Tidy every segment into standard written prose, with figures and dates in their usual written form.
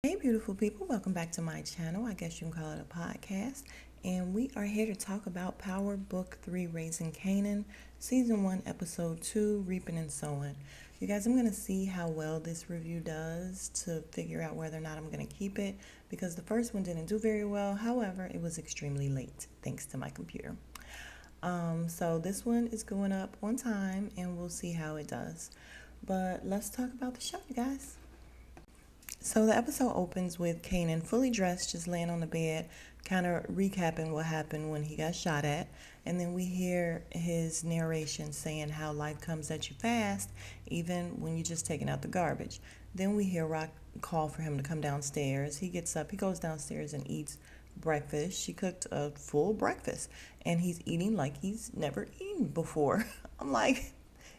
Hey, beautiful people, welcome back to my channel. I guess you can call it a podcast. And we are here to talk about Power Book 3 Raising Kanen, Season 1, Episode 2, Reaping and Sowing. You guys, I'm going to see how well this review does to figure out whether or not I'm going to keep it because the first one didn't do very well. However, it was extremely late thanks to my computer. So this one is going up on time and we'll see how it does. But let's talk about the show, you guys. So the episode opens with Kanen fully dressed, just laying on the bed, kind of recapping what happened when he got shot at. And then we hear his narration saying how life comes at you fast, even when you're just taking out the garbage. Then we hear Rock call for him to come downstairs. He gets up, he goes downstairs and eats breakfast. She cooked a full breakfast, and he's eating like he's never eaten before. I'm like,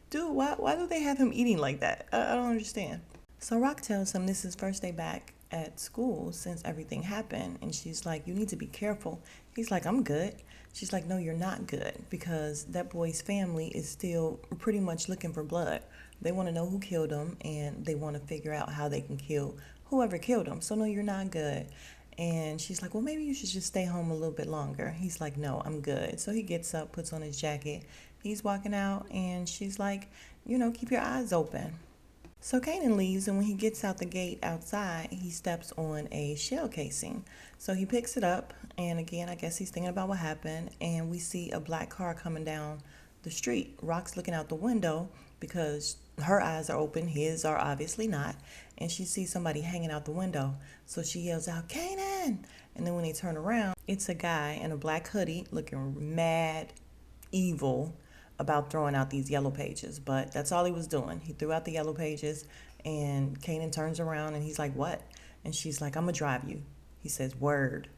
dude, why do they have him eating like that? I don't understand. So Rock tells him this is first day back at school since everything happened. And she's like, you need to be careful. He's like, I'm good. She's like, no, you're not good because that boy's family is still pretty much looking for blood. They want to know who killed him and they want to figure out how they can kill whoever killed him. So no, you're not good. And she's like, well, maybe you should just stay home a little bit longer. He's like, no, I'm good. So he gets up, puts on his jacket. He's walking out and she's like, keep your eyes open. So Kanan leaves, and when he gets out the gate outside, he steps on a shell casing. So he picks it up, and again, I guess he's thinking about what happened, and we see a black car coming down the street. Rock's looking out the window because her eyes are open, his are obviously not, and she sees somebody hanging out the window. So she yells out, Kanan! And then when they turn around, it's a guy in a black hoodie looking mad evil about throwing out these yellow pages, but that's all he was doing. He threw out the yellow pages, and Kanan turns around and he's like, what? And she's like, I'm gonna drive you. He says, word.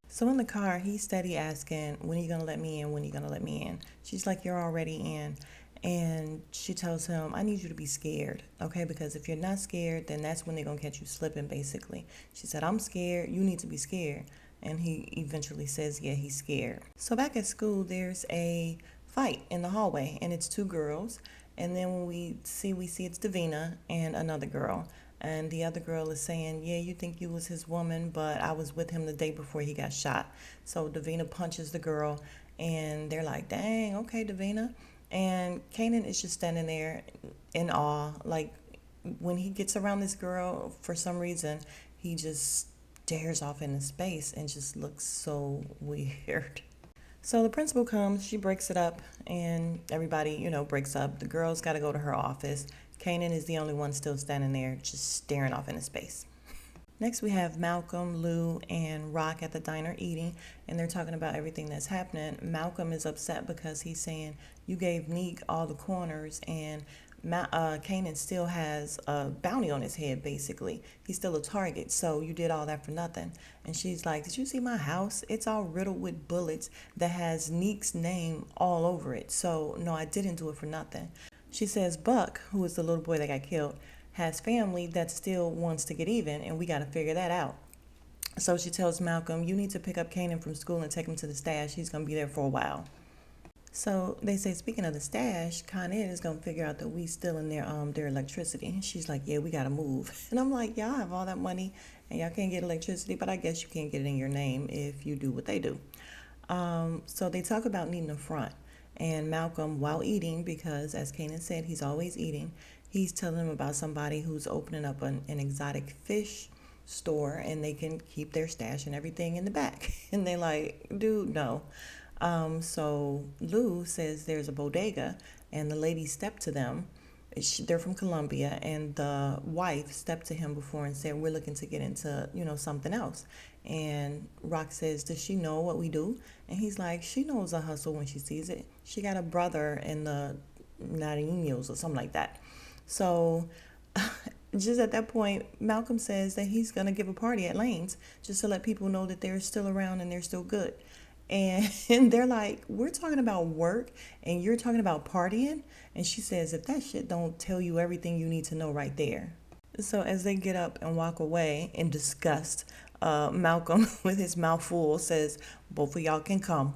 So in the car, he's steady asking, when are you gonna let me in? When are you gonna let me in? She's like, you're already in. And she tells him, I need you to be scared, okay? Because if you're not scared, then that's when they're gonna catch you slipping, basically. She said, I'm scared, you need to be scared. And he eventually says, yeah, he's scared. So back at school, there's a fight in the hallway, and it's two girls. And then when we see it's Davina and another girl. And the other girl is saying, yeah, you think you was his woman, but I was with him the day before he got shot. So Davina punches the girl, and they're like, dang, okay, Davina. And Kanan is just standing there in awe. Like, when he gets around this girl, for some reason, he just stares off into space and just looks so weird. So the principal comes, she breaks it up, and everybody, breaks up. The girl's got to go to her office. Kanan is the only one still standing there, just staring off into space. Next, we have Malcolm, Lou, and Rock at the diner eating, and they're talking about everything that's happening. Malcolm is upset because he's saying, you gave Neek all the corners, and Kanan still has a bounty on his head, basically. He's still a target, so you did all that for nothing. And she's like, did you see my house? It's all riddled with bullets that has Neek's name all over it. So, no, I didn't do it for nothing. She says, Buck, who is the little boy that got killed, has family that still wants to get even, and we got to figure that out. So she tells Malcolm, you need to pick up Kanan from school and take him to the stash. He's going to be there for a while. So they say, speaking of the stash, Kanen is going to figure out that we still in their electricity. She's like, yeah, we got to move. And I'm like, y'all have all that money and y'all can't get electricity, but I guess you can't get it in your name if you do what they do. So they talk about needing a front. And Malcolm, while eating, because as Kanan said, he's always eating, he's telling them about somebody who's opening up an exotic fish store and they can keep their stash and everything in the back. And they like, dude, no. So Lou says there's a bodega, and the lady stepped to them. They're from Colombia, and the wife stepped to him before and said, we're looking to get into, something else. And Rock says, does she know what we do? And he's like, she knows a hustle when she sees it. She got a brother in the Nariños or something like that. So just at that point, Malcolm says that he's going to give a party at Lane's just to let people know that they're still around and they're still good. And they're like, we're talking about work and you're talking about partying. And she says, if that shit don't tell you everything you need to know right there. So as they get up and walk away in disgust, Malcolm, with his mouth full, says, both of y'all can come.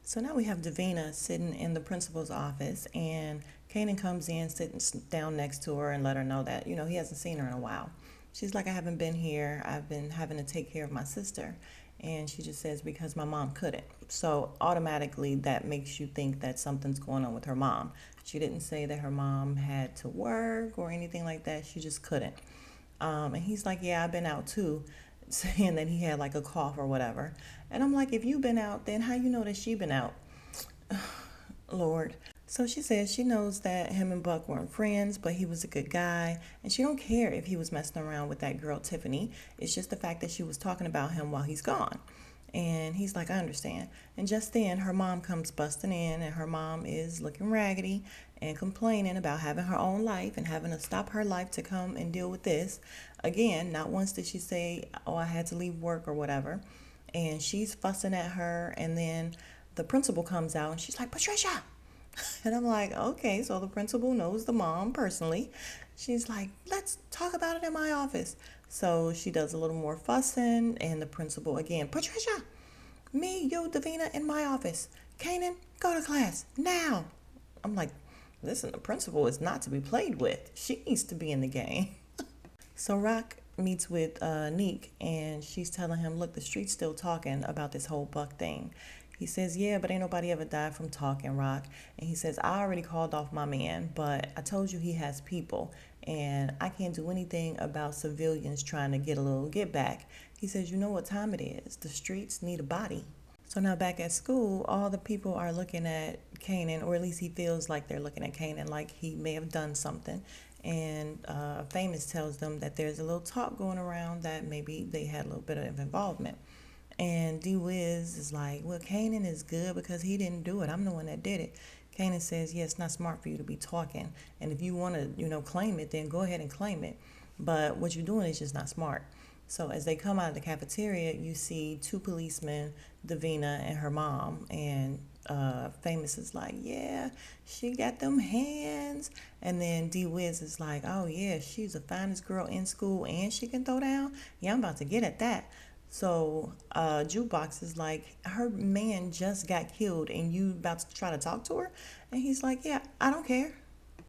So now we have Davina sitting in the principal's office, and Kanan comes in, sitting down next to her and let her know that, he hasn't seen her in a while. She's like, I haven't been here. I've been having to take care of my sister. And she just says, because my mom couldn't. So automatically that makes you think that something's going on with her mom. She didn't say that her mom had to work or anything like that. She just couldn't. And he's like, yeah, I've been out too, saying that he had like a cough or whatever. And I'm like, if you've been out, then how you know that she been out? Lord. So she says she knows that him and Buck weren't friends, but he was a good guy, and she don't care if he was messing around with that girl Tiffany. It's just the fact that she was talking about him while he's gone. And he's like, I understand. And just then her mom comes busting in, and her mom is looking raggedy and complaining about having her own life and having to stop her life to come and deal with this. Again, not once did she say, oh, I had to leave work or whatever. And she's fussing at her, and then the principal comes out and she's like, Patricia. And I'm like, okay, so the principal knows the mom personally. She's like, let's talk about it in my office. So she does a little more fussing, and the principal again, Patricia, me, you, Davina, in my office. Kanen, go to class now. I'm like, listen, the principal is not to be played with. She needs to be in the game. So Rock meets with Neek, and she's telling him, look, the street's still talking about this whole Buck thing. He says, yeah, but ain't nobody ever died from talking, Rock. And he says, I already called off my man, but I told you he has people, and I can't do anything about civilians trying to get a little get back. He says, you know what time it is. The streets need a body. So now back at school, all the people are looking at Kanen, or at least he feels like they're looking at Kanen like he may have done something. And Famous tells them that there's a little talk going around that maybe they had a little bit of involvement. And D-Wiz is like, well, Kanen is good because he didn't do it. I'm the one that did it. Kanen says, yeah, it's not smart for you to be talking. And if you want to, claim it, then go ahead and claim it. But what you're doing is just not smart. So as they come out of the cafeteria, you see two policemen, Davina and her mom. And Famous is like, yeah, she got them hands. And then D-Wiz is like, oh, yeah, she's the finest girl in school and she can throw down. Yeah, I'm about to get at that. So Jukebox is like, her man just got killed and you about to try to talk to her? And he's like, yeah, I don't care.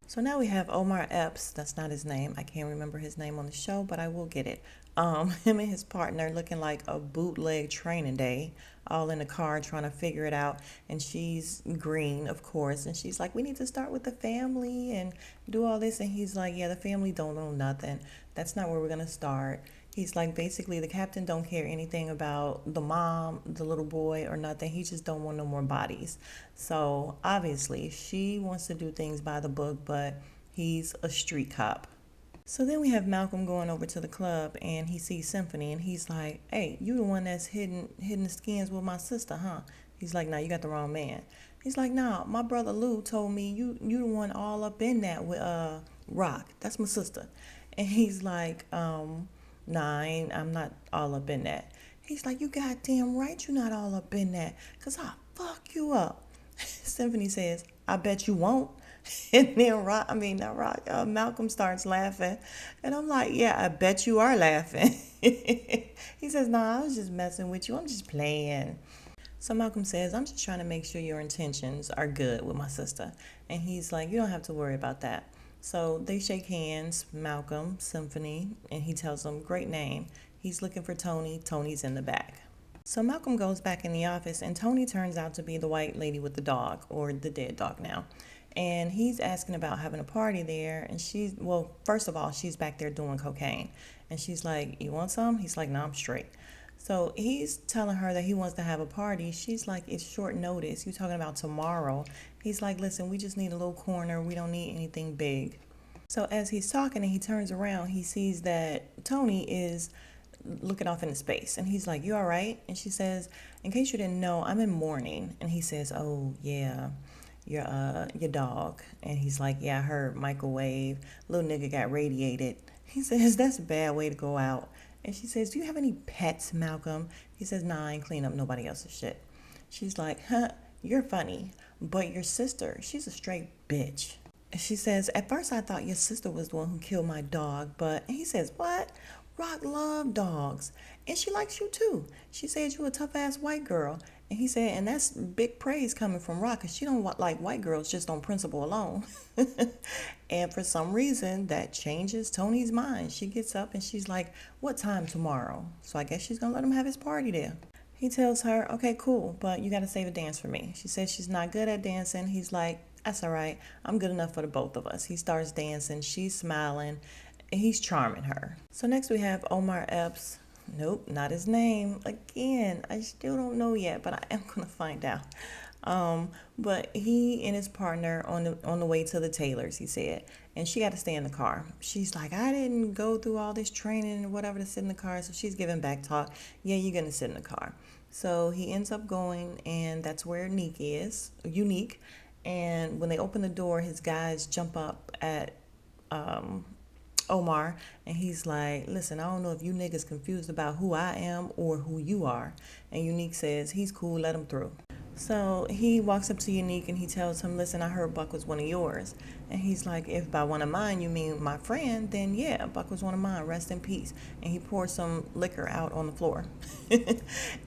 So now we have Omar Epps. That's not his name. I can't remember his name on the show, but I will get it. Him and his partner looking like a bootleg training day, all in the car trying to figure it out. And she's green, of course. And she's like, we need to start with the family and do all this. And he's like, yeah, the family don't know nothing. That's not where we're going to start. He's like, basically, the captain don't care anything about the mom, the little boy, or nothing. He just don't want no more bodies. So, obviously, she wants to do things by the book, but he's a street cop. So then we have Malcolm going over to the club, and he sees Symphony, and he's like, hey, you the one that's hitting the skins with my sister, huh? He's like, nah, you got the wrong man. He's like, nah, my brother Lou told me you the one all up in that with Rock. That's my sister. And he's like, nah, I'm not all up in that. He's like, you goddamn right you're not all up in that, because I'll fuck you up. Symphony says, I bet you won't. And then Malcolm starts laughing. And I'm like, yeah, I bet you are laughing. He says, nah, I was just messing with you. I'm just playing. So Malcolm says, I'm just trying to make sure your intentions are good with my sister. And he's like, you don't have to worry about that. So they shake hands, Malcolm, Symphony, and he tells them, great name. He's looking for Tony. Tony's in the back. So Malcolm goes back in the office, and Tony turns out to be the white lady with the dog, or the dead dog now. And he's asking about having a party there. And first of all, she's back there doing cocaine. And she's like, you want some? He's like, no, I'm straight. So he's telling her that he wants to have a party. She's like, it's short notice. You're talking about tomorrow. He's like, listen, we just need a little corner. We don't need anything big. So as he's talking and he turns around, he sees that Tony is looking off into space. And he's like, you all right? And she says, in case you didn't know, I'm in mourning. And he says, oh, yeah, your dog. And he's like, yeah, I heard microwave. Little nigga got radiated. He says, that's a bad way to go out. And she says, do you have any pets, Malcolm? He says, nah, I ain't clean up nobody else's shit. She's like, huh, you're funny. But your sister, she's a straight bitch. She says, at first I thought your sister was the one who killed my dog. But he says, what? Rock love dogs. And she likes you too. She says you're a tough-ass white girl. And he said, and that's big praise coming from Rock, because she don't like white girls just on principle alone. And for some reason, that changes Tony's mind. She gets up and she's like, what time tomorrow? So I guess she's going to let him have his party there. He tells her, okay, cool, but you got to save a dance for me. She says she's not good at dancing. He's like, that's all right. I'm good enough for the both of us. He starts dancing. She's smiling. And he's charming her. So next we have Omar Epps. Nope, not his name. Again, I still don't know yet, but I am going to find out. But he and his partner on the way to the Taylors, he said, and she got to stay in the car. She's like, I didn't go through all this training or whatever to sit in the car. So she's giving back talk. Yeah, you're going to sit in the car. So he ends up going, and that's where Unique. And when they open the door, his guys jump up at Omar, and he's like, listen, I don't know if you niggas confused about who I am or who you are. And Unique says, he's cool, let him through. So he walks up to Unique and he tells him, listen, I heard Buck was one of yours. And he's like, if by one of mine you mean my friend, then yeah, Buck was one of mine, rest in peace. And he pours some liquor out on the floor.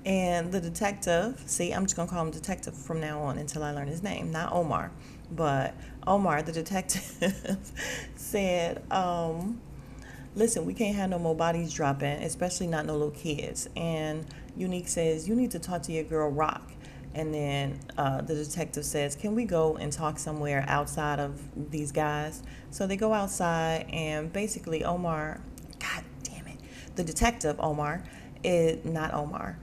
And the detective, see, I'm just going to call him detective from now on until I learn his name, not Omar. But Omar, the detective, said, listen, we can't have no more bodies dropping, especially not no little kids. And Unique says, you need to talk to your girl Rock. And then the detective says, can we go and talk somewhere outside of these guys? So they go outside, and basically Omar, God damn it, the detective Omar, is not Omar.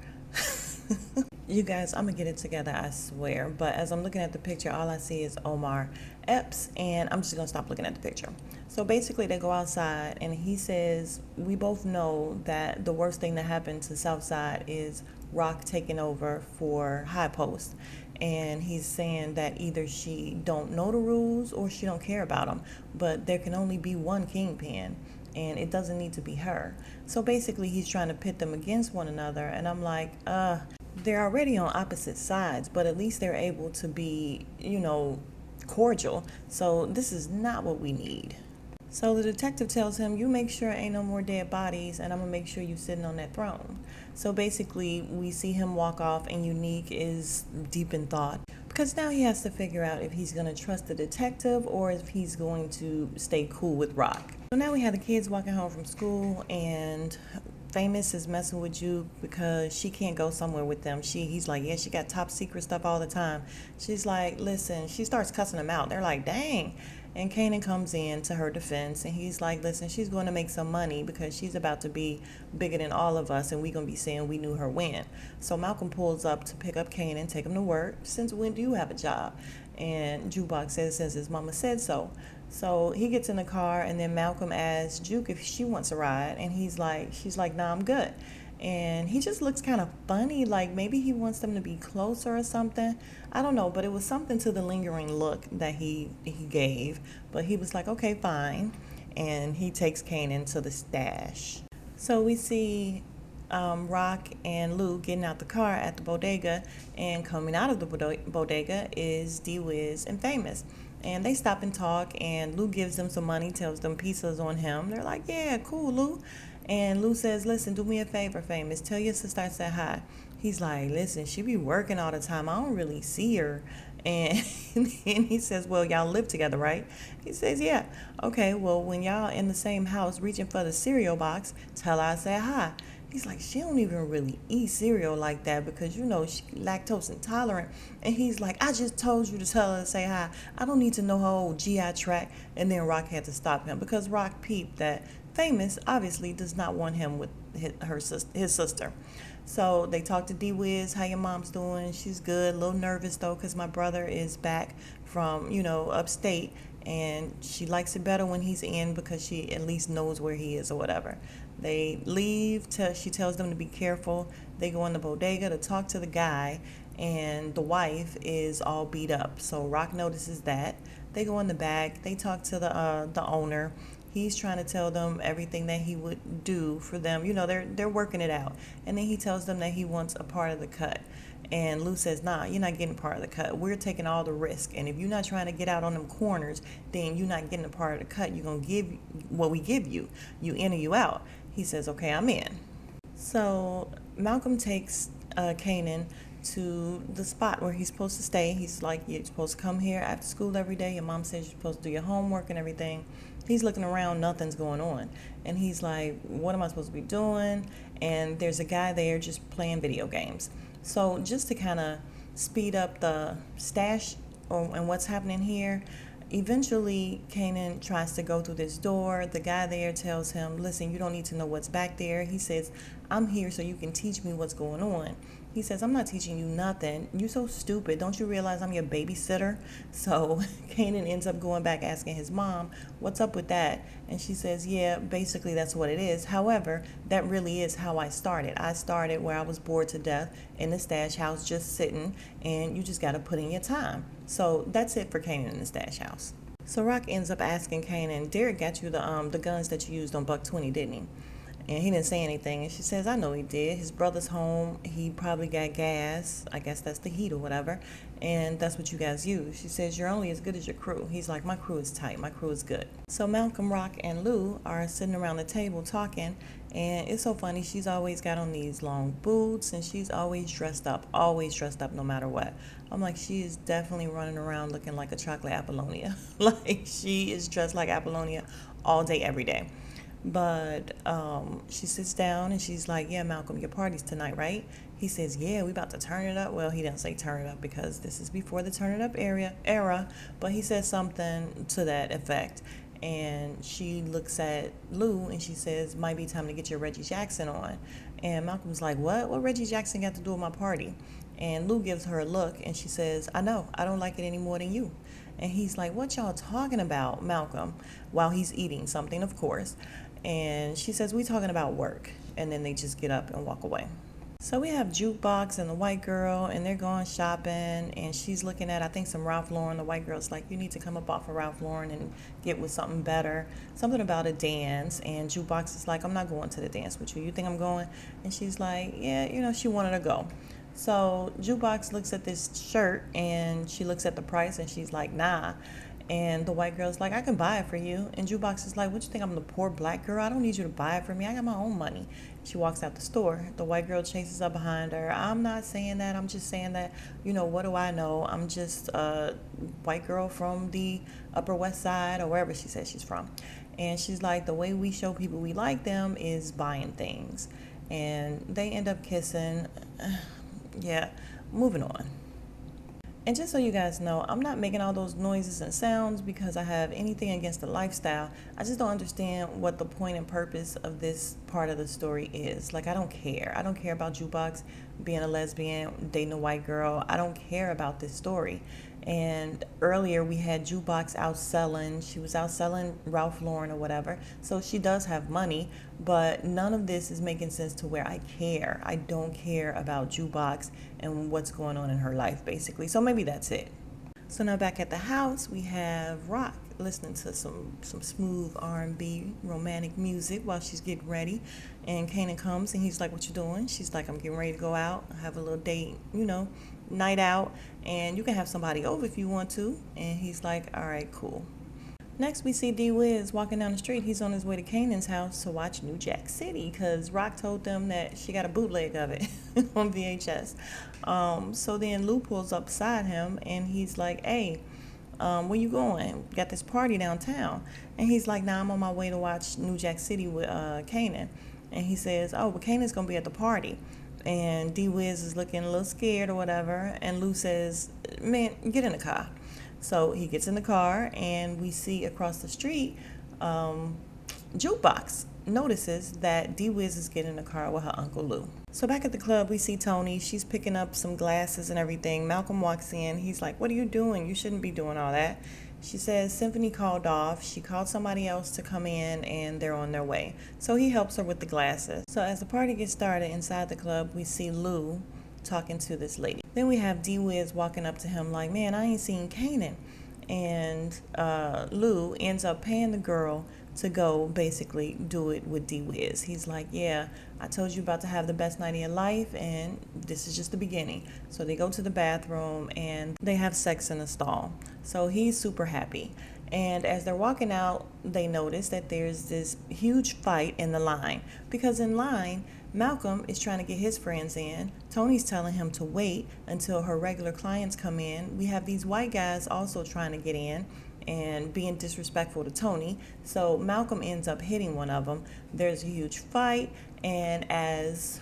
You guys, I'm going to get it together, I swear. But as I'm looking at the picture, all I see is Omar Epps, and I'm just going to stop looking at the picture. So basically, they go outside, and he says, we both know that the worst thing that happened to Southside is Rock taking over for High Post. And he's saying that either she don't know the rules or she don't care about them. But there can only be one kingpin, and it doesn't need to be her. So basically, he's trying to pit them against one another. And I'm like, they're already on opposite sides, but at least they're able to be, cordial. So this is not what we need. So the detective tells him, you make sure ain't no more dead bodies, and I'm going to make sure you're sitting on that throne. So basically, we see him walk off, and Unique is deep in thought. Because now he has to figure out if he's going to trust the detective or if he's going to stay cool with Rock. So now we have the kids walking home from school, and Famous is messing with Juke because she can't go somewhere with them. He's like, yeah, she got top secret stuff all the time. She's like, listen, she starts cussing him out. They're like, dang. And Kanen comes in to her defense, and he's like, listen, she's going to make some money because she's about to be bigger than all of us, and we're going to be saying we knew her when. So Malcolm pulls up to pick up Kanen, take him to work. Since when do you have a job? And Jukebox says, since his mama said so. So he gets in the car, and then Malcolm asks Juke if she wants a ride, and she's like, nah, I'm good. And he just looks kind of funny, like maybe he wants them to be closer or something. I don't know, but it was something to the lingering look that he gave. But he was like, okay, fine. And he takes Kanen to the stash. So we see Rock and Lou getting out the car at the bodega, and coming out of the bodega is D-Wiz and Famous. And they stop and talk, and Lou gives them some money, tells them pieces on him. They're like, yeah, cool, Lou. And Lou says, listen, do me a favor, Famous. Tell your sister I said hi. He's like, listen, she be working all the time. I don't really see her. And he says, well, y'all live together, right? He says, yeah. Okay, well, when y'all in the same house reaching for the cereal box, tell her I said hi. He's like, she don't even really eat cereal like that because, she's lactose intolerant. And he's like, I just told you to tell her to say hi. I don't need to know her old GI tract. And then Rock had to stop him because Rock peeped that Famous obviously does not want him with his sister. So they talk to D-Wiz, how your mom's doing? She's good, a little nervous though because my brother is back from, upstate. And she likes it better when he's in because she at least knows where he is or whatever. They leave. She tells them to be careful. They go in the bodega to talk to the guy, and the wife is all beat up. So Rock notices that. They go in the back. They talk to the owner. He's trying to tell them everything that he would do for them. They're working it out. And then he tells them that he wants a part of the cut. And Lou says, nah, you're not getting part of the cut. We're taking all the risk. And if you're not trying to get out on them corners, then you're not getting a part of the cut. You're going to give what we give you. You in or you out. He says, okay, I'm in. So Malcolm takes Kanen to the spot where he's supposed to stay. He's like, you're supposed to come here after school every day. Your mom says you're supposed to do your homework and everything. He's looking around, nothing's going on. And he's like, what am I supposed to be doing? And there's a guy there just playing video games. So just to kind of speed up the stash and what's happening here, eventually Kanen tries to go through this door. The guy there tells him, listen, you don't need to know what's back there. He says, I'm here so you can teach me what's going on. He says, I'm not teaching you nothing. You're so stupid. Don't you realize I'm your babysitter? So Kanen ends up going back asking his mom, what's up with that? And she says, yeah, basically that's what it is. However, that really is how I started. I started where I was bored to death in the stash house just sitting, and you just got to put in your time. So that's it for Kanen in the stash house. So Rock ends up asking Kanen, Derek got you the guns that you used on Buck 20, didn't he? And he didn't say anything. And she says, I know he did. His brother's home. He probably got gas. I guess that's the heat or whatever. And that's what you guys use. She says, you're only as good as your crew. He's like, my crew is tight. My crew is good. So Malcolm, Rock, and Lou are sitting around the table talking. And it's so funny. She's always got on these long boots. And she's always dressed up no matter what. I'm like, she is definitely running around looking like a chocolate Apollonia. Like, she is dressed like Apollonia all day, every day. But she sits down and she's like, yeah, Malcolm, your party's tonight, right? He says, yeah, we about to turn it up. Well, he didn't say turn it up because this is before the turn it up era, but he says something to that effect. And she looks at Lou and she says, might be time to get your Reggie Jackson on. And Malcolm's like, what? What Reggie Jackson got to do with my party? And Lou gives her a look and she says, I know, I don't like it any more than you. And he's like, what y'all talking about, Malcolm? While he's eating something, of course. And she says, we talking about work. And then they just get up and walk away. So we have Jukebox and the white girl, and they're going shopping, and she's looking at, I think, some Ralph Lauren. The white girl's like, you need to come up off of Ralph Lauren and get with something better. Something about a dance. And Jukebox is like, I'm not going to the dance with you. You think I'm going? And she's like, yeah, she wanted to go. So Jukebox looks at this shirt, and she looks at the price, and she's like, nah. And the white girl's like, I can buy it for you. And Jukebox is like, what, you think I'm the poor black girl? I don't need you to buy it for me. I got my own money. She walks out the store. The white girl chases up behind her. I'm not saying that. I'm just saying that, what do I know? I'm just a white girl from the Upper West Side or wherever she says she's from. And she's like, the way we show people we like them is buying things. And they end up kissing. Yeah, moving on. And just so you guys know, I'm not making all those noises and sounds because I have anything against the lifestyle. I just don't understand what the point and purpose of this part of the story is. Like, I don't care. I don't care about Jukebox being a lesbian, dating a white girl. I don't care about this story. And earlier we had Jukebox outselling. She was outselling Ralph Lauren or whatever. So she does have money, but none of this is making sense to where I care. I don't care about Jukebox and what's going on in her life, basically. So maybe that's it. So now back at the house, we have Rock listening to some smooth R&B romantic music while she's getting ready. And Kanen comes and he's like, what you doing? She's like, I'm getting ready to go out, have a little date, night out, and you can have somebody over if you want to. And he's like, all right, cool. Next, we see D-Wiz walking down the street. He's on his way to Kanan's house to watch New Jack City because Rock told them that she got a bootleg of it on VHS. So then Lou pulls up beside him and he's like, hey, where you going? Got this party downtown. And he's like, nah, I'm on my way to watch New Jack City with Kanen. And he says, oh, but Kanan's going to be at the party. And D-Wiz is looking a little scared or whatever. And Lou says, man, get in the car. So he gets in the car and we see across the street, Jukebox notices that D-Wiz is getting in the car with her Uncle Lou. So back at the club, we see Tony. She's picking up some glasses and everything. Malcolm walks in. He's like, what are you doing? You shouldn't be doing all that. She says Symphony called off. She called somebody else to come in and they're on their way. So he helps her with the glasses. So as the party gets started inside the club, we see Lou talking to this lady. Then we have D-Wiz walking up to him like, man, I ain't seen Kanen. And Lou ends up paying the girl to go basically do it with D-Wiz. He's like, yeah, I told you about to have the best night of your life and this is just the beginning. So they go to the bathroom and they have sex in the stall. So he's super happy. And as they're walking out, they notice that there's this huge fight in the line. Because in line, Malcolm is trying to get his friends in. Tony's telling him to wait until her regular clients come in. We have these white guys also trying to get in and being disrespectful to Tony. So Malcolm ends up hitting one of them. There's a huge fight, and as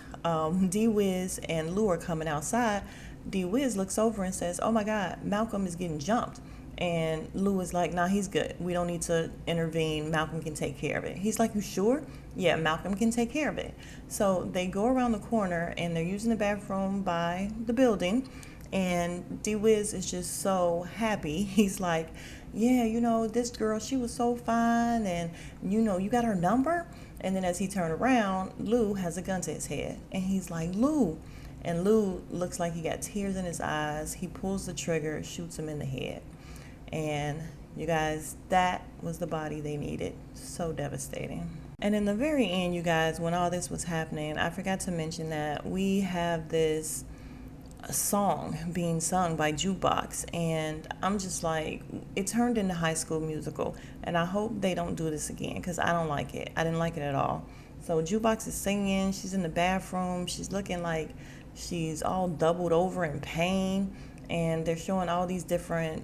D-Wiz and Lou are coming outside, D-Wiz looks over and says, "Oh my God, Malcolm is getting jumped." And Lou is like, "Nah, he's good. We don't need to intervene. Malcolm can take care of it." He's like, "You sure?" "Yeah, Malcolm can take care of it." So they go around the corner and they're using the bathroom by the building. And D-Wiz is just so happy. He's like, "Yeah, this girl, she was so fine. And, you got her number?" And then as he turned around, Lou has a gun to his head. And he's like, "Lou." And Lou looks like he got tears in his eyes. He pulls the trigger, shoots him in the head. And you guys, that was the body they needed. So devastating. And in the very end, you guys, when all this was happening, I forgot to mention that we have this song being sung by Jukebox, and I'm just like, it turned into High School Musical, and I hope they don't do this again because I don't like it. I didn't like it at all. So Jukebox is singing, she's in the bathroom, she's looking like she's all doubled over in pain, and they're showing all these different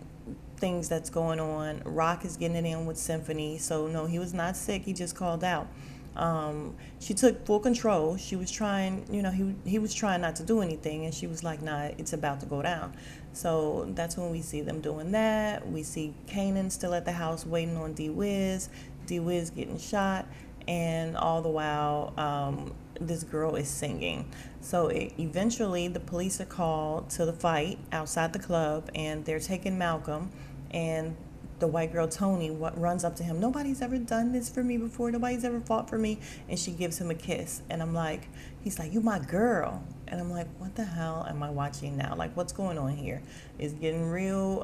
things that's going on. Rock is getting it in with Symphony, so no, he was not sick, he just called out. She took full control. She was trying, he was trying not to do anything, and she was like, "Nah, it's about to go down." So that's when we see them doing that. We see Kanen still at the house waiting on D-Wiz, D-Wiz getting shot, and all the while, this girl is singing. So eventually the police are called to the fight outside the club, and they're taking Malcolm, and the white girl Tony runs up to him. "Nobody's ever done this for me before. Nobody's ever fought for me." And she gives him a kiss. And I'm like, he's like, "You my girl." And I'm like, what the hell am I watching now? Like, what's going on here? It's getting real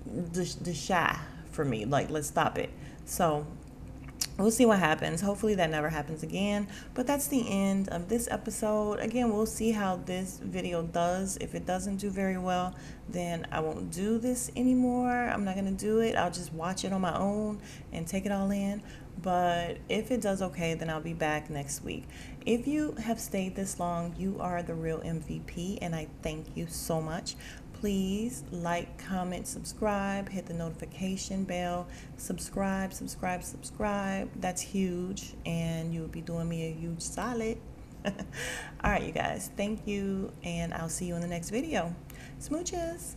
the shy for me. Like, let's stop it. So we'll see what happens. Hopefully that never happens again. But that's the end of this episode. Again, we'll see how this video does. If it doesn't do very well, then I won't do this anymore. I'm not going to do it. I'll just watch it on my own and take it all in. But if it does okay, then I'll be back next week. If you have stayed this long, you are the real MVP, and I thank you so much. Please like, comment, subscribe, hit the notification bell, subscribe. That's huge, and you'll be doing me a huge solid. All right, you guys, thank you, and I'll see you in the next video. Smooches.